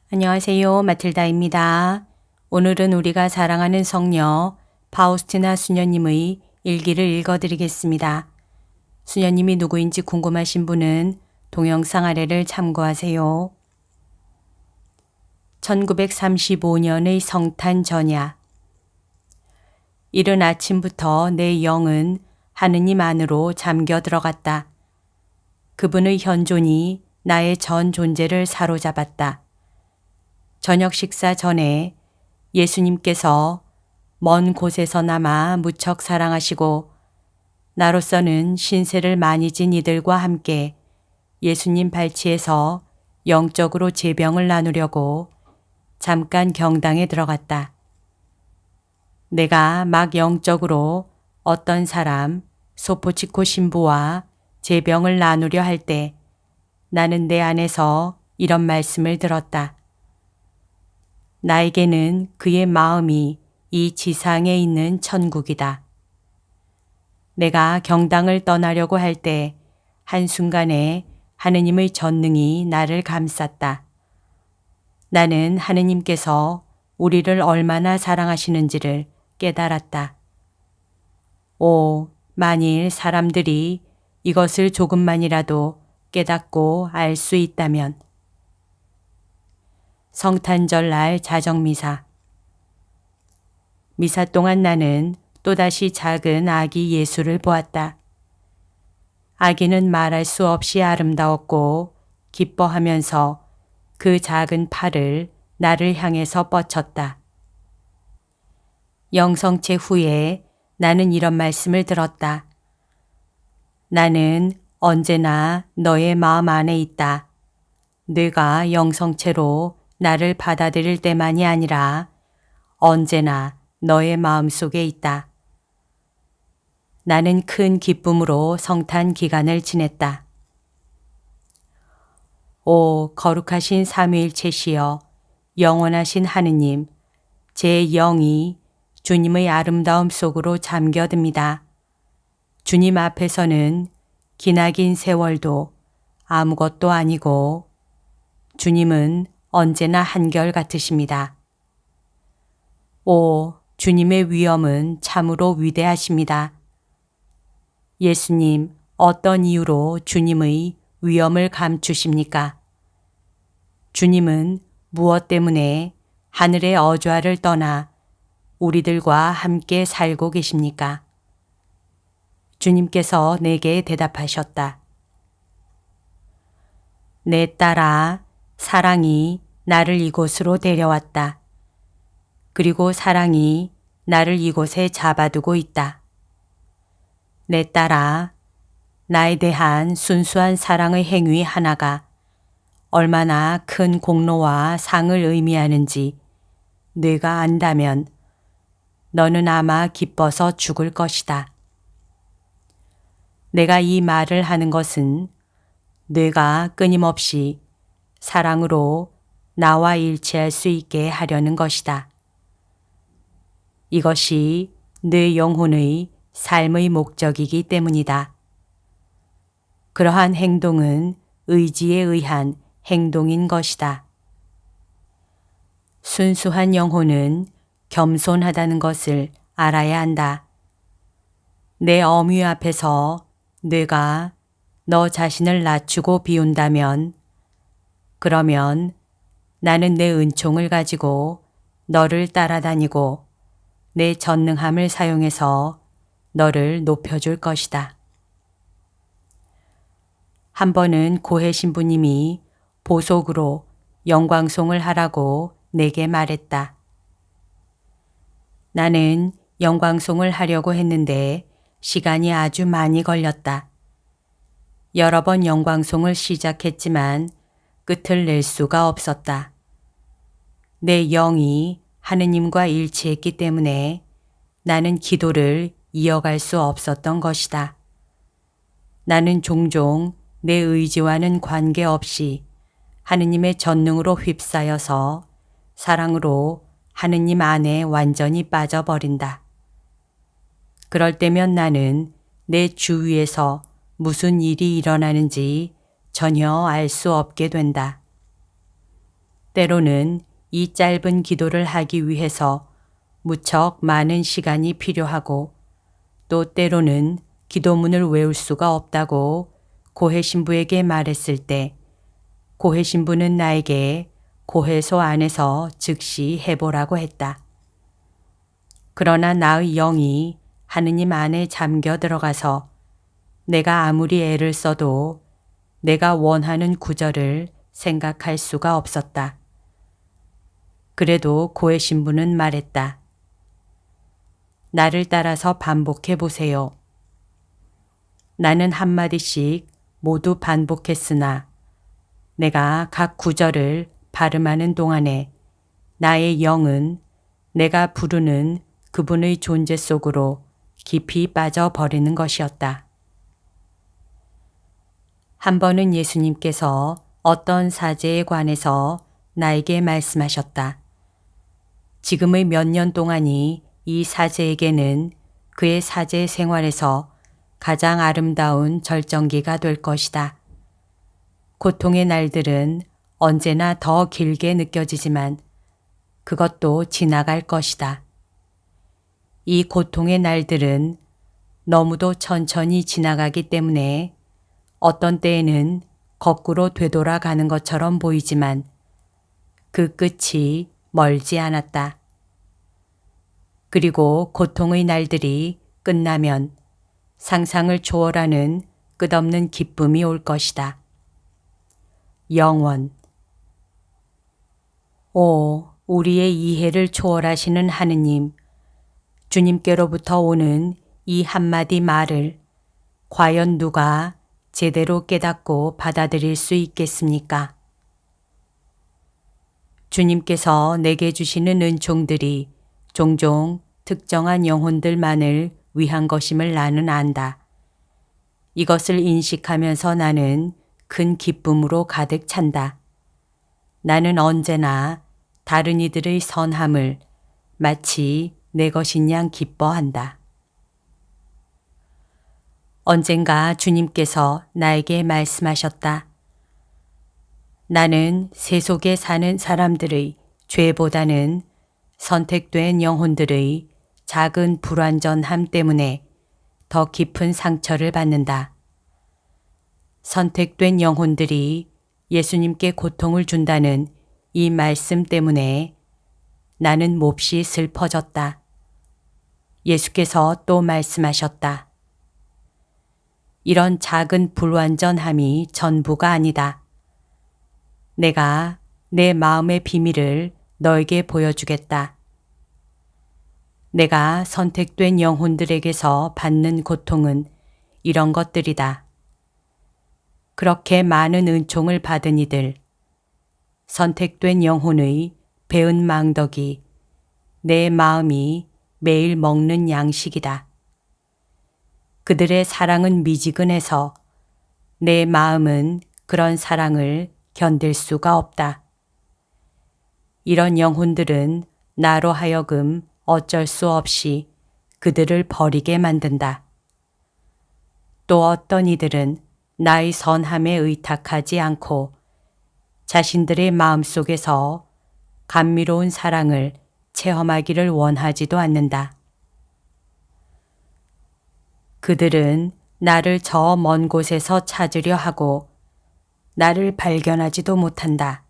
안녕하세요. 마틸다입니다. 오늘은 우리가 사랑하는 성녀 파우스티나 수녀님의 일기를 읽어드리겠습니다. 수녀님이 누구인지 궁금하신 분은 동영상 아래를 참고하세요. 1935년의 성탄 전야. 이른 아침부터 내 영은 하느님 안으로 잠겨 들어갔다. 그분의 현존이 나의 전 존재를 사로잡았다. 저녁 식사 전에 예수님께서 먼 곳에서나마 무척 사랑하시고 나로서는 신세를 많이 진 이들과 함께 예수님 발치에서 영적으로 제병을 나누려고 잠깐 경당에 들어갔다. 내가 막 영적으로 어떤 사람 소포치코 신부와 제병을 나누려 할 때 나는 내 안에서 이런 말씀을 들었다. 나에게는 그의 마음이 이 지상에 있는 천국이다. 내가 경당을 떠나려고 할 때 한순간에 하느님의 전능이 나를 감쌌다. 나는 하느님께서 우리를 얼마나 사랑하시는지를 깨달았다. 오, 만일 사람들이 이것을 조금만이라도 깨닫고 알 수 있다면. 성탄절 날 자정미사. 미사 동안 나는 또다시 작은 아기 예수를 보았다. 아기는 말할 수 없이 아름다웠고 기뻐하면서 그 작은 팔을 나를 향해서 뻗쳤다. 영성체 후에 나는 이런 말씀을 들었다. 나는 언제나 너의 마음 안에 있다. 네가 영성체로 나를 받아들일 때만이 아니라 언제나 너의 마음 속에 있다. 나는 큰 기쁨으로 성탄 기간을 지냈다. 오 거룩하신 삼위일체시여 영원하신 하느님, 제 영이 주님의 아름다움 속으로 잠겨듭니다. 주님 앞에서는 기나긴 세월도 아무것도 아니고 주님은 언제나 한결같으십니다. 오, 주님의 위엄은 참으로 위대하십니다. 예수님, 어떤 이유로 주님의 위엄을 감추십니까? 주님은 무엇 때문에 하늘의 어좌를 떠나 우리들과 함께 살고 계십니까? 주님께서 내게 대답하셨다. 내 딸아, 사랑이 나를 이곳으로 데려왔다. 그리고 사랑이 나를 이곳에 잡아두고 있다. 내 딸아, 나에 대한 순수한 사랑의 행위 하나가 얼마나 큰 공로와 상을 의미하는지 네가 안다면 너는 아마 기뻐서 죽을 것이다. 내가 이 말을 하는 것은 네가 끊임없이 사랑으로 나와 일치할 수 있게 하려는 것이다. 이것이 네 영혼의 삶의 목적이기 때문이다. 그러한 행동은 의지에 의한 행동인 것이다. 순수한 영혼은 겸손하다는 것을 알아야 한다. 내 어미 앞에서 네가 너 자신을 낮추고 비운다면 그러면 나는 내 은총을 가지고 너를 따라다니고 내 전능함을 사용해서 너를 높여줄 것이다. 한 번은 고해 신부님이 보속으로 영광송을 하라고 내게 말했다. 나는 영광송을 하려고 했는데 시간이 아주 많이 걸렸다. 여러 번 영광송을 시작했지만 끝을 낼 수가 없었다. 내 영이 하느님과 일치했기 때문에 나는 기도를 이어갈 수 없었던 것이다. 나는 종종 내 의지와는 관계없이 하느님의 전능으로 휩싸여서 사랑으로 하느님 안에 완전히 빠져버린다. 그럴 때면 나는 내 주위에서 무슨 일이 일어나는지 전혀 알 수 없게 된다. 때로는 이 짧은 기도를 하기 위해서 무척 많은 시간이 필요하고 또 때로는 기도문을 외울 수가 없다고 고해 신부에게 말했을 때 고해 신부는 나에게 고해소 안에서 즉시 해보라고 했다. 그러나 나의 영이 하느님 안에 잠겨 들어가서 내가 아무리 애를 써도 내가 원하는 구절을 생각할 수가 없었다. 그래도 고해 신부는 말했다. 나를 따라서 반복해 보세요. 나는 한마디씩 모두 반복했으나 내가 각 구절을 발음하는 동안에 나의 영은 내가 부르는 그분의 존재 속으로 깊이 빠져버리는 것이었다. 한 번은 예수님께서 어떤 사제에 관해서 나에게 말씀하셨다. 지금의 몇 년 동안이 이 사제에게는 그의 사제 생활에서 가장 아름다운 절정기가 될 것이다. 고통의 날들은 언제나 더 길게 느껴지지만 그것도 지나갈 것이다. 이 고통의 날들은 너무도 천천히 지나가기 때문에 어떤 때에는 거꾸로 되돌아가는 것처럼 보이지만 그 끝이 멀지 않았다. 그리고 고통의 날들이 끝나면 상상을 초월하는 끝없는 기쁨이 올 것이다. 영원. 오, 우리의 이해를 초월하시는 하느님, 주님께로부터 오는 이 한마디 말을 과연 누가 제대로 깨닫고 받아들일 수 있겠습니까? 주님께서 내게 주시는 은총들이 종종 특정한 영혼들만을 위한 것임을 나는 안다. 이것을 인식하면서 나는 큰 기쁨으로 가득 찬다. 나는 언제나 다른 이들의 선함을 마치 내 것인 양 기뻐한다. 언젠가 주님께서 나에게 말씀하셨다. 나는 세속에 사는 사람들의 죄보다는 선택된 영혼들의 작은 불완전함 때문에 더 깊은 상처를 받는다. 선택된 영혼들이 예수님께 고통을 준다는 이 말씀 때문에 나는 몹시 슬퍼졌다. 예수께서 또 말씀하셨다. 이런 작은 불완전함이 전부가 아니다. 내가 내 마음의 비밀을 너에게 보여주겠다. 내가 선택된 영혼들에게서 받는 고통은 이런 것들이다. 그렇게 많은 은총을 받은 이들, 선택된 영혼의 배은 망덕이 내 마음이 매일 먹는 양식이다. 그들의 사랑은 미지근해서 내 마음은 그런 사랑을 견딜 수가 없다. 이런 영혼들은 나로 하여금 어쩔 수 없이 그들을 버리게 만든다. 또 어떤 이들은 나의 선함에 의탁하지 않고 자신들의 마음속에서 감미로운 사랑을 체험하기를 원하지도 않는다. 그들은 나를 저 먼 곳에서 찾으려 하고 나를 발견하지도 못한다.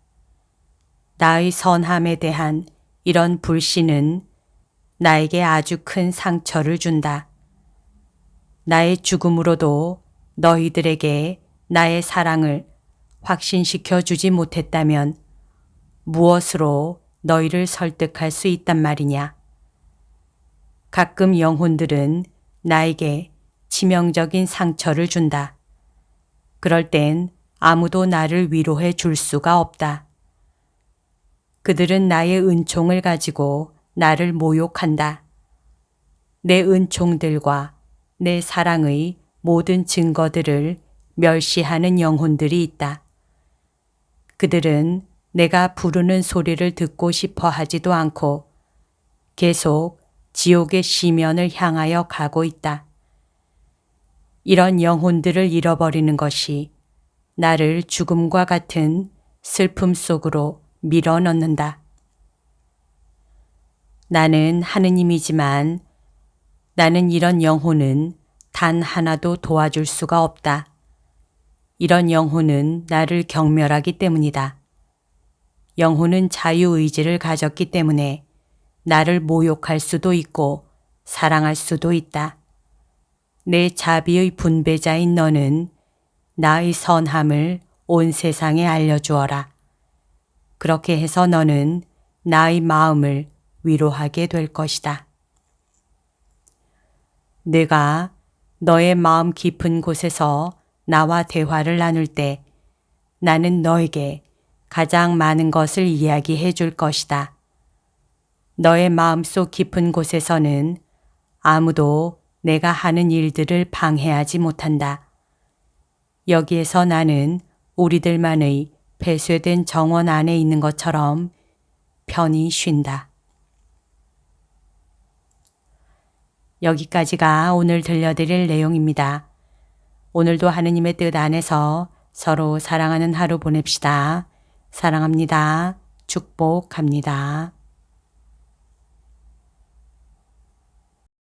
나의 선함에 대한 이런 불신은 나에게 아주 큰 상처를 준다. 나의 죽음으로도 너희들에게 나의 사랑을 확신시켜 주지 못했다면 무엇으로 너희를 설득할 수 있단 말이냐. 가끔 영혼들은 나에게 치명적인 상처를 준다. 그럴 땐 아무도 나를 위로해 줄 수가 없다. 그들은 나의 은총을 가지고 나를 모욕한다. 내 은총들과 내 사랑의 모든 증거들을 멸시하는 영혼들이 있다. 그들은 내가 부르는 소리를 듣고 싶어 하지도 않고 계속 지옥의 시면을 향하여 가고 있다. 이런 영혼들을 잃어버리는 것이 나를 죽음과 같은 슬픔 속으로 밀어 넣는다. 나는 하느님이지만 나는 이런 영혼은 단 하나도 도와줄 수가 없다. 이런 영혼은 나를 경멸하기 때문이다. 영혼은 자유의지를 가졌기 때문에 나를 모욕할 수도 있고 사랑할 수도 있다. 내 자비의 분배자인 너는 나의 선함을 온 세상에 알려주어라. 그렇게 해서 너는 나의 마음을 위로하게 될 것이다. 내가 너의 마음 깊은 곳에서 나와 대화를 나눌 때 나는 너에게 가장 많은 것을 이야기해 줄 것이다. 너의 마음속 깊은 곳에서는 아무도 내가 하는 일들을 방해하지 못한다. 여기에서 나는 우리들만의 폐쇄된 정원 안에 있는 것처럼 편히 쉰다. 여기까지가 오늘 들려드릴 내용입니다. 오늘도 하느님의 뜻 안에서 서로 사랑하는 하루 보냅시다. 사랑합니다. 축복합니다.